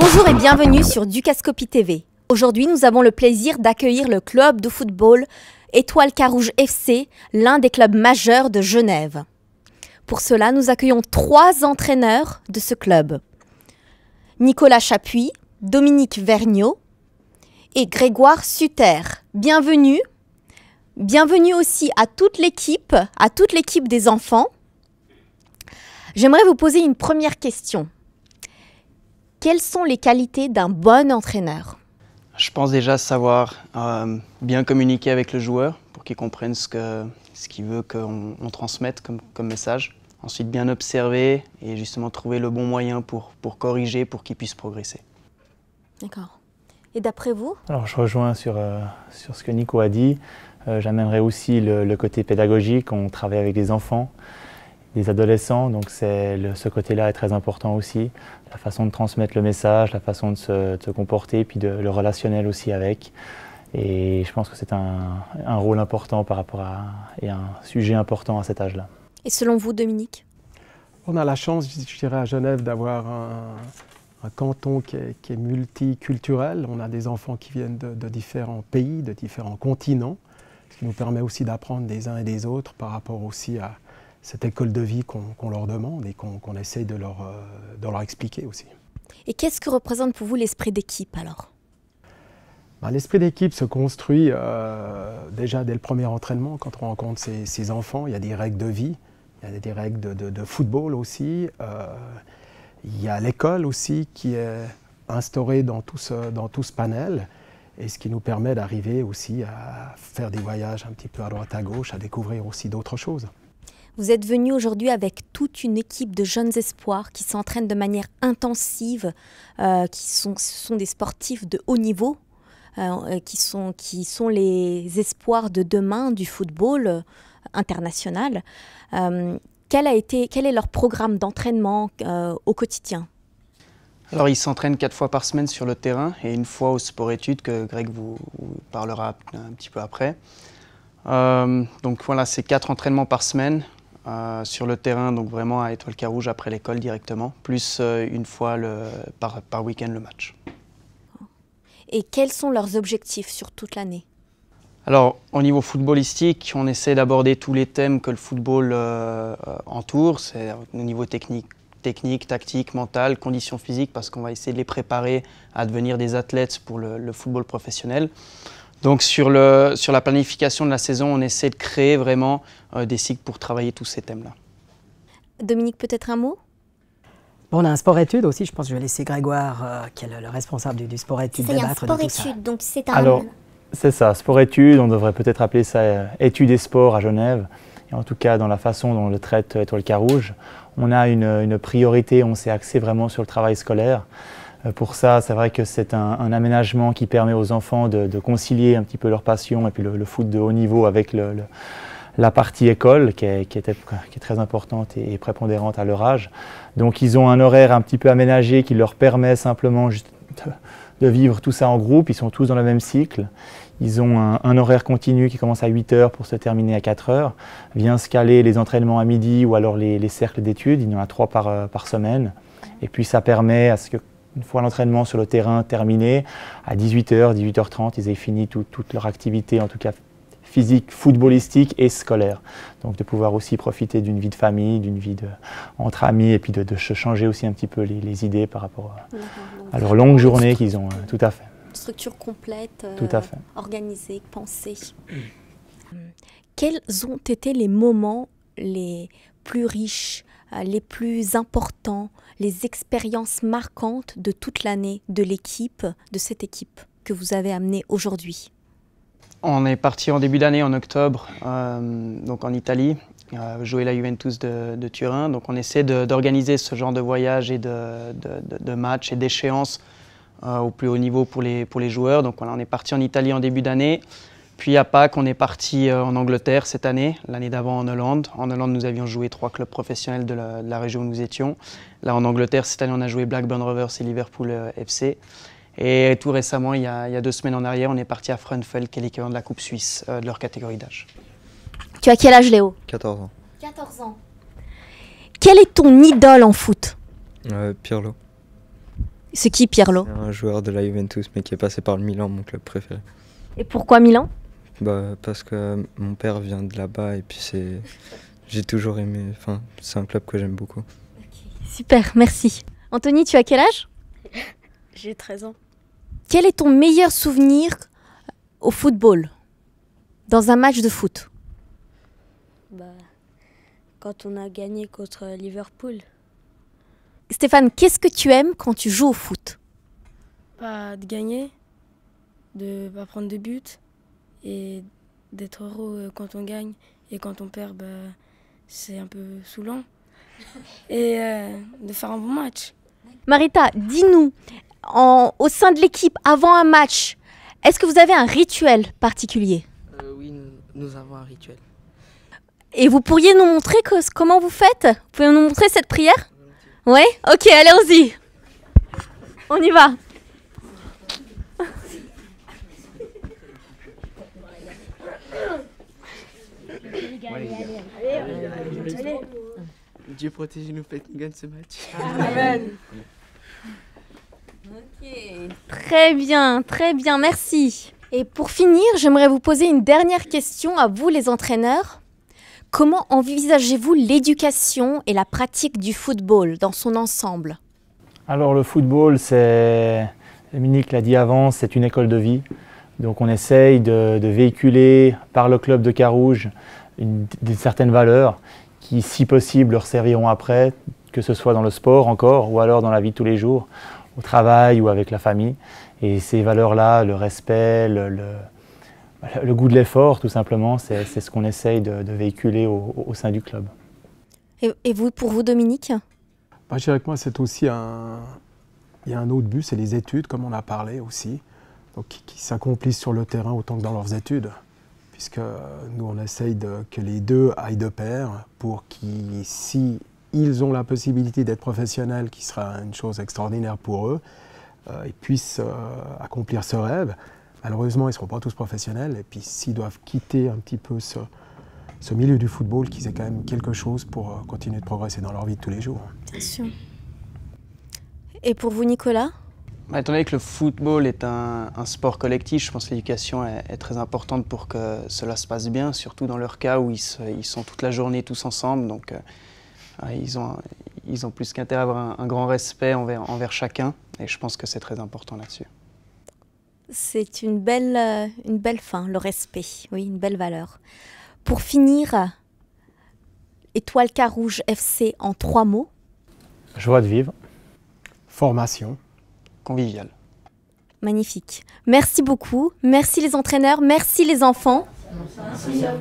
Bonjour et bienvenue sur Ducascopie TV. Aujourd'hui, nous avons le plaisir d'accueillir le club de football Étoile Carouge FC, l'un des clubs majeurs de Genève. Pour cela, nous accueillons 3 entraîneurs de ce club. Nicolas Chapuis, Dominique Vergniaud et Grégoire Sutter. Bienvenue. Bienvenue aussi à toute l'équipe des enfants. J'aimerais vous poser une première question. Quelles sont les qualités d'un bon entraîneur? Je pense déjà savoir bien communiquer avec le joueur pour qu'il comprenne ce qu'il veut qu'on transmette comme message. Ensuite, bien observer et justement trouver le bon moyen pour corriger, pour qu'il puisse progresser. D'accord. Et d'après vous? Alors, je rejoins sur ce que Nico a dit. J'amènerai aussi le côté pédagogique. On travaille avec des enfants, des adolescents, donc ce côté-là est très important aussi. La façon de transmettre le message, la façon de se comporter, puis le relationnel aussi avec. Et je pense que c'est un rôle important par rapport et un sujet important à cet âge-là. Et selon vous, Dominique? On a la chance, je dirais, à Genève d'avoir un canton qui est multiculturel. On a des enfants qui viennent de différents pays, de différents continents, ce qui nous permet aussi d'apprendre des uns et des autres par rapport aussi à cette école de vie qu'on leur demande et qu'on essaye de leur expliquer aussi. Et qu'est-ce que représente pour vous l'esprit d'équipe alors? L'esprit d'équipe se construit déjà dès le premier entraînement. Quand on rencontre ces enfants, il y a des règles de vie, il y a des règles de football aussi. Il y a l'école aussi qui est instaurée dans tout ce panel, et ce qui nous permet d'arriver aussi à faire des voyages un petit peu à droite à gauche, à découvrir aussi d'autres choses. Vous êtes venu aujourd'hui avec toute une équipe de jeunes espoirs qui s'entraînent de manière intensive, ce sont des sportifs de haut niveau, qui sont les espoirs de demain du football international. Quel est leur programme d'entraînement au quotidien? Alors, ils s'entraînent 4 fois par semaine sur le terrain et 1 fois au sport-études que Greg vous parlera un petit peu après. Donc voilà, c'est 4 entraînements par semaine sur le terrain, donc vraiment à Étoile Carouge après l'école directement, plus 1 fois par week-end le match. Et quels sont leurs objectifs sur toute l'année? Alors, au niveau footballistique, on essaie d'aborder tous les thèmes que le football entoure. C'est au niveau technique, tactique, mental, conditions physiques, parce qu'on va essayer de les préparer à devenir des athlètes pour le football professionnel. Donc sur la planification de la saison, on essaie de créer vraiment des cycles pour travailler tous ces thèmes-là. Dominique, peut-être un mot? On a un sport-études aussi, je pense que je vais laisser Grégoire, qui est le responsable du sport-études, débattre de tout ça. Sport-études, donc c'est un... Alors, c'est ça, sport-études, on devrait peut-être appeler ça études et sport à Genève. Et en tout cas, dans la façon dont on le traite Étoile Carouge, on a une priorité, on s'est axé vraiment sur le travail scolaire. Pour ça, c'est vrai que c'est un aménagement qui permet aux enfants de concilier un petit peu leur passion et puis le foot de haut niveau avec la partie école qui est très importante et prépondérante à leur âge. Donc ils ont un horaire un petit peu aménagé qui leur permet simplement juste de vivre tout ça en groupe. Ils sont tous dans le même cycle. Ils ont un horaire continu qui commence à 8 h pour se terminer à 4 h. Vient se caler les entraînements à midi ou alors les cercles d'études. Il y en a 3 par semaine. Et puis ça permet à ce que, une fois l'entraînement sur le terrain terminé, à 18 h, 18 h 30, ils aient fini toute leur activité, en tout cas physique, footballistique et scolaire. Donc de pouvoir aussi profiter d'une vie de famille, d'une vie entre amis, et puis de changer aussi un petit peu les idées par rapport à leur longue journée qu'ils ont. Tout à fait. Structure complète, tout à fait. Organisée, pensée. Quels ont été les moments les plus riches, les plus importants, les expériences marquantes de toute l'année de cette équipe que vous avez amenée aujourd'hui? On est parti en début d'année, en octobre, donc en Italie, jouer la Juventus de Turin. Donc on essaie d'organiser ce genre de voyage et de matchs et d'échéances au plus haut niveau pour les joueurs. Donc voilà, on est parti en Italie en début d'année. Puis à Pâques, on est parti en Angleterre cette année, l'année d'avant en Hollande. En Hollande, nous avions joué 3 clubs professionnels de la région où nous étions. Là, en Angleterre, cette année, on a joué Blackburn Rovers et Liverpool FC. Et tout récemment, il y a 2 semaines en arrière, on est parti à Frauenfeld, qui est l'équivalent de la Coupe Suisse de leur catégorie d'âge. Tu as quel âge, Léo? 14 ans. 14 ans. Quel est ton idole en foot? Pirlo, C'est qui Pirlo? un joueur de la Juventus mais qui est passé par le Milan, mon club préféré. Et pourquoi Milan? Parce que mon père vient de là-bas et puis j'ai toujours aimé, c'est un club que j'aime beaucoup. Super, merci. Anthony, tu as quel âge? J'ai 13 ans. Quel est ton meilleur souvenir au football? Dans un match de foot? Quand on a gagné contre Liverpool. Stéphane, qu'est-ce que tu aimes quand tu joues au foot? De gagner, de pas prendre de but et d'être heureux quand on gagne. Et quand on perd, c'est un peu saoulant. Et de faire un bon match. Marita, dis-nous, au sein de l'équipe, avant un match, est-ce que vous avez un rituel particulier? Oui, nous avons un rituel. Et vous pourriez nous montrer comment vous faites? Vous pouvez nous montrer cette prière? Ouais? Ok, allez-y. On y va. Dieu protège-nous, faites nous gagner ce match. Amen. Ok, très bien, merci. Et pour finir, j'aimerais vous poser une dernière question à vous les entraîneurs. Comment envisagez-vous l'éducation et la pratique du football dans son ensemble? Alors le football, Dominique l'a dit avant, c'est une école de vie. Donc on essaye de véhiculer par le club de Carouge certaines valeurs qui, si possible, leur serviront après, que ce soit dans le sport encore ou alors dans la vie de tous les jours, au travail ou avec la famille. Et ces valeurs-là, le respect, le goût de l'effort, tout simplement, c'est ce qu'on essaye de véhiculer au sein du club. Et vous, pour vous, Dominique? Je dirais que moi, c'est aussi il y a un autre but, c'est les études, comme on a parlé aussi, donc qui s'accomplissent sur le terrain autant que dans leurs études, puisque nous, on essaye que les deux aillent de pair pour qu'ils, si ils ont la possibilité d'être professionnels, qui sera une chose extraordinaire pour eux, ils puissent accomplir ce rêve. Malheureusement, ils ne seront pas tous professionnels, et puis s'ils doivent quitter un petit peu ce milieu du football, qu'ils aient quand même quelque chose pour continuer de progresser dans leur vie de tous les jours. Bien sûr. Et pour vous, Nicolas? Étant donné que le football est un sport collectif, je pense que l'éducation est très importante pour que cela se passe bien, surtout dans leur cas où ils sont toute la journée tous ensemble. Donc ils ont plus qu'intérêt à avoir un grand respect envers chacun, et je pense que c'est très important là-dessus. C'est une belle fin, le respect, oui, une belle valeur. Pour finir, Étoile Carouge FC en 3 mots. Joie de vivre. Formation. Convivial. Magnifique. Merci beaucoup. Merci les entraîneurs. Merci les enfants.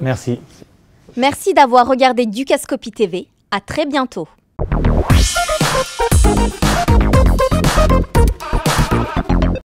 Merci. Merci d'avoir regardé Ducascopie TV. À très bientôt.